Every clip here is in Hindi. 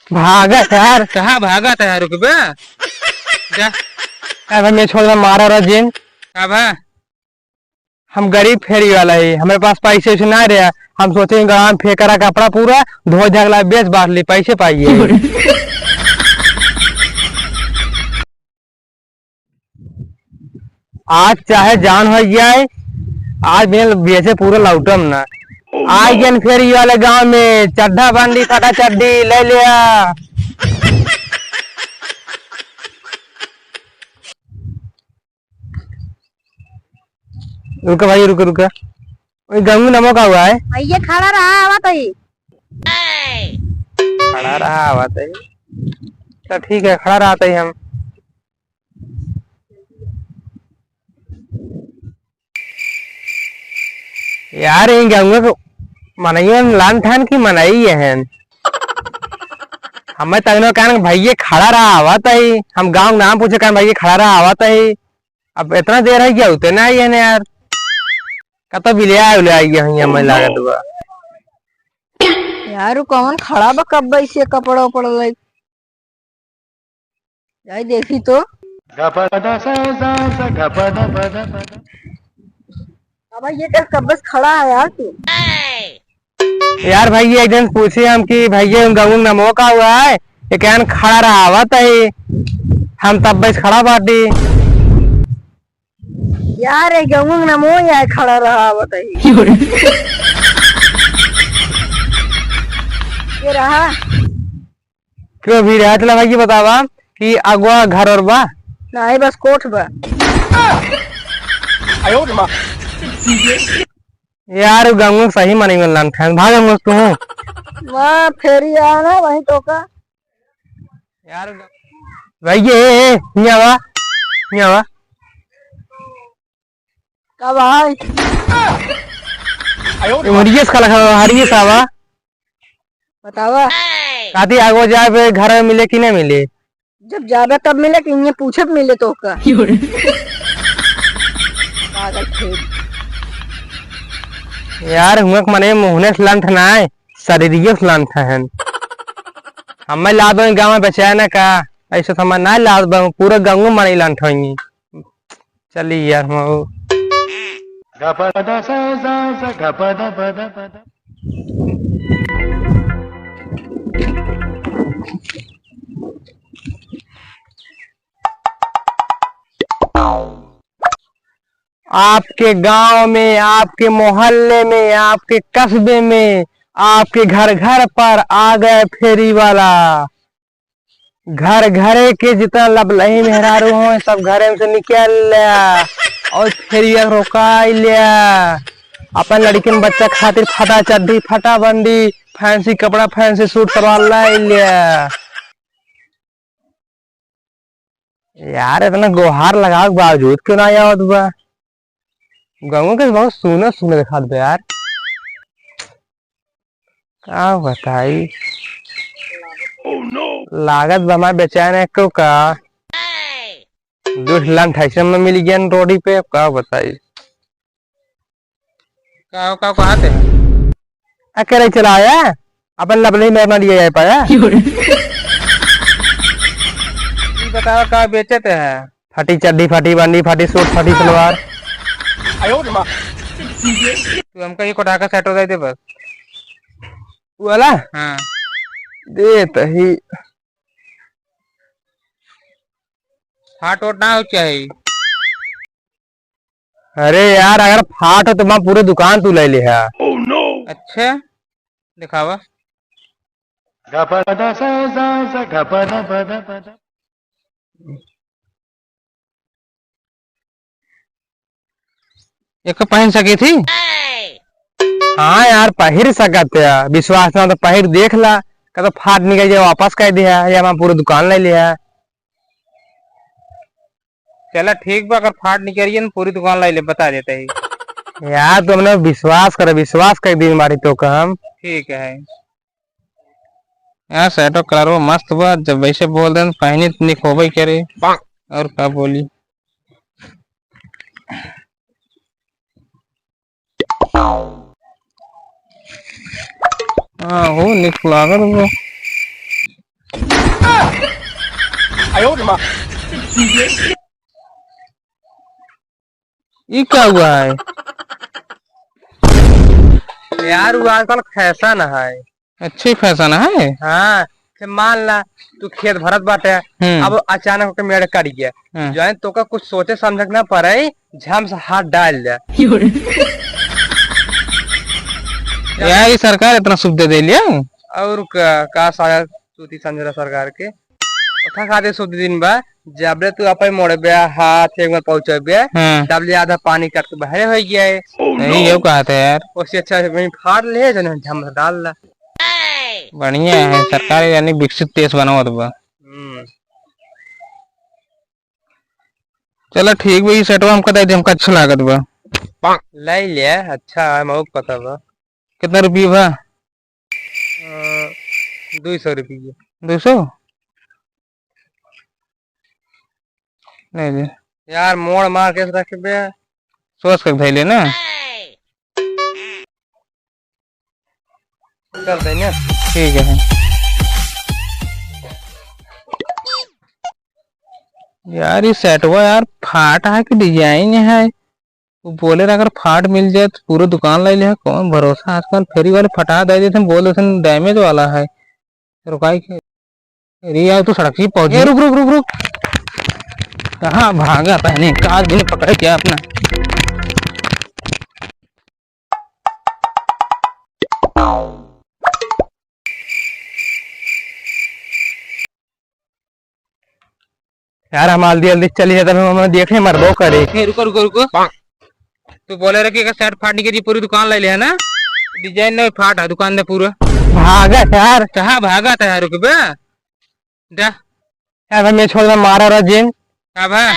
भागा यार। कहाँ भागा था यार? रुक बे जा। यार भाई मैं छोड़ रहा मारा रहा जिन। अब है हम गरीब फेरी वाला है, हमारे पास पैसे वैसे ना रहा। हम सोचे गाँव में फेंक रहा कपड़ा पूरा धो झगड़ा बेच बांट ली पैसे पाइए। आज चाहे जान हो जाए, आज मैं बेचे पूरा लौटम ना। आज जन फेरी वाले गांव में चड्ढा बंदी फटा चड्डी ले लिया। रुको भाई रुको रुको। गंगू नमक हुआ है। भैया खड़ा रहा आवा तो ही। खड़ा रहा आवाज है। तो ठीक है खड़ा रहते ही हम। यार इन गंगू को मनाइए लान ठान की मनाई है। हमें तगनो कान भैया खड़ा रहा आवाज ही। हम गांव नाम पूछे कान भैया खड़ा रहा आवाज ही। अब इतना देर है क्या उतने आई है यार। कतो बिलिया आई है हमें लागत बा। यार कौन खड़ा बा कब से कपड़ा उपड़ा लाइक जाई देखी तो। अब ये क्या कब से खड़ा है यार तू? यार भैया एक दिन पूछे हम कि भैया गंगू नमो का हुआ है, ये कहन खड़ा रहा आवत है। हम तब बस खड़ा बाटी। यार ये गंगू नमो यार खड़ा रहा बताई। ये रहा क्यों भी रहा चला भाई बतावा कि अगवा घर और बा नहीं बस कोठ बा। यार गंगू सही मनी में लान खान भाग हम तू। वहाँ फेरी आना वहीं तो का। यार भैया वा वा कब आए? मरियस का लखा हरियस आवा बतावा काती आगो जाए पे घर में मिले कि नहीं मिले। जब जाबे तब मिले कि ये पूछे मिले तो का। पागल थे। यार हुआ मने मुहने लान था ना शरीरिये लान था है। हमें लाद गाँव में बेचा ना का ऐसा समझ ना लाद पूरा गंगू मनी लान था। चलिए यार हम आपके गांव में, आपके मोहल्ले में, आपके कस्बे में, आपके घर घर पर आ गए फेरी वाला। घर घरे के जितना लबलही मेहरारू हो सब घरे में से निकल लिया और फेरिया रोका लिया। अपन लड़किन बच्चा खातिर फटा चड्डी फटा बंदी फैंसी कपड़ा फैंसी सूट सलवार ला लिया। यार इतना गुहार लगाओ बावजूद क्यों ना आया बा। गंगू के बहुत सुना सुना दिखा दे यार। क्या बताई लागत बमा बेचाने को का 2,28,000 में मिल गया रोडी पे। क्या बताई का आते हैं अकेले चलाया अपन लबली में ना लिया पाया। बताओ का बेचते हैं? फटी चड्डी फटी बंदी फटी सूट फटी सलवार। तू हमका ये कोटा का सेट हो जाए दे बस। वाला हाँ दे तही फाट वोट ना हो चाहिए। अरे यार अगर फाट हो तो मैं पूरे दुकान तू ले लिया। अच्छा दिखावा। एक पहन सकी थी। हाँ यार पहिर सकते है विश्वास ना तो पहिर देख ला का तो फाट निकल जाए वापस कर दिया या मैं पूरी दुकान ले लिया। चला ठीक बा, अगर फाट निकलिए ना पूरी दुकान ला ले बता देते ही। यार तुमने विश्वास कर दी मारी तो काम। ठीक है यार सेटो कलर मस्त बा। जब वैसे बोल दे पहनी तो निकोबई करे और क्या बोली। हाँ हो निक लागत वो। ये क्या हुआ है? यार वो आजकल फैशन है। अच्छी फैशन है। हाँ, तो मान ला तू खेत भरत बाटे, अब अचानक होके मेरे कट गया, जो है तो का कुछ सोचे समझ ना पड़े, झम से हाथ डाल दे। यार ये सरकार इतना सुविधा दे लिया। और का साया सूती समझ सरकार के उठा खाते शुद्ध दिन बा, जबले तू अपन मोड़े बे हाथ एक बार पहुंचे बे, तबले आधा पानी काट के बाहर हो गया है। नहीं ये कहा था यार, उससे अच्छा वहीं फाड़ ले जन झम से डाल ला। बढ़िया है सरकार यानी विकसित देश बनाओ तो बा। चलो ठीक भाई सेटवा हमका दे दे, हमका अच्छा लागत बा। ले ले, अच्छा है मौक पता बा। कितना रुपये बा? 200 रुपये। 200 नहीं ले यार, मोड़ मार के रख बे, सोच कर धैले ना। कर दे ना। ठीक है यार, ये सेटवा यार फाट है कि डिजाइन है। वो बोले अगर फाट मिल जाए तो पूरा दुकान ले ले, कौन भरोसा। आजकल फेरी वाले फटा दे देते बोल देते डैमेज वाला है। रुकाई के अरे यार तू सड़क ही पहुंच। रुक रुक रुक रुक, कहाँ भागा पहने काज भी पकड़े क्या अपना। यार हम जल्दी जल्दी चली जाते हम देखे मरबो करे। रुको रुको रुको, तू बोले रहे कि शर्ट फाटने के लिए पूरी दुकान ले लिया ना। डिजाइन नहीं फाट है दुकान में पूरा। भागा यार, कहाँ भागा था यार? रुक बे जा यार मैं छोड़ मारा रहा जिन। अब है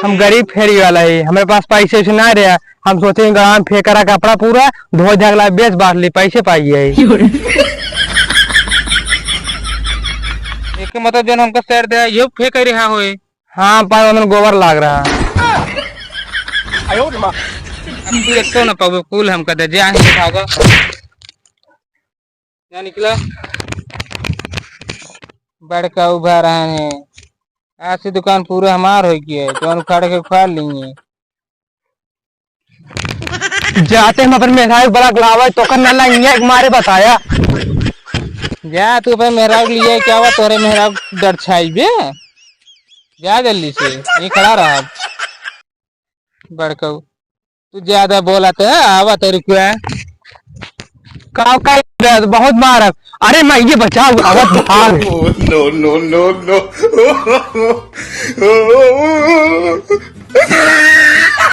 हम गरीब फेरी वाला है, हमारे पास पैसे से ना रहा। हम सोचे गाँव में फेंकरा कपड़ा पूरा धो झगला बेच बांट ली, पैसे पाइए। एक मतलब जो हमका शर्ट दे ये फेंक रहा हो। हाँ पर उन्हें गोबर लाग रहा। अब तू एक तो ना पाओ कूल हमका दे जा ही भागा क्या निकला। बड़का उभा रहा है, आज से दुकान पूरा हमार हो गया है, तो उखाड़ के उखाड़ लेंगे। जाते हम अपन मेहराज बड़ा गलावा तो कर ना लाएंगे मारे बताया। जा तू भाई मेहराब लिया क्या हुआ तोरे मेहराब डर छाई बे, जा जल्दी से नहीं खड़ा रहा। बड़का तू ज्यादा बोला तो आवा तो रुकवा का बहुत मारक। अरे मैं ये बचाओ आवत भाग। no, no, no, no.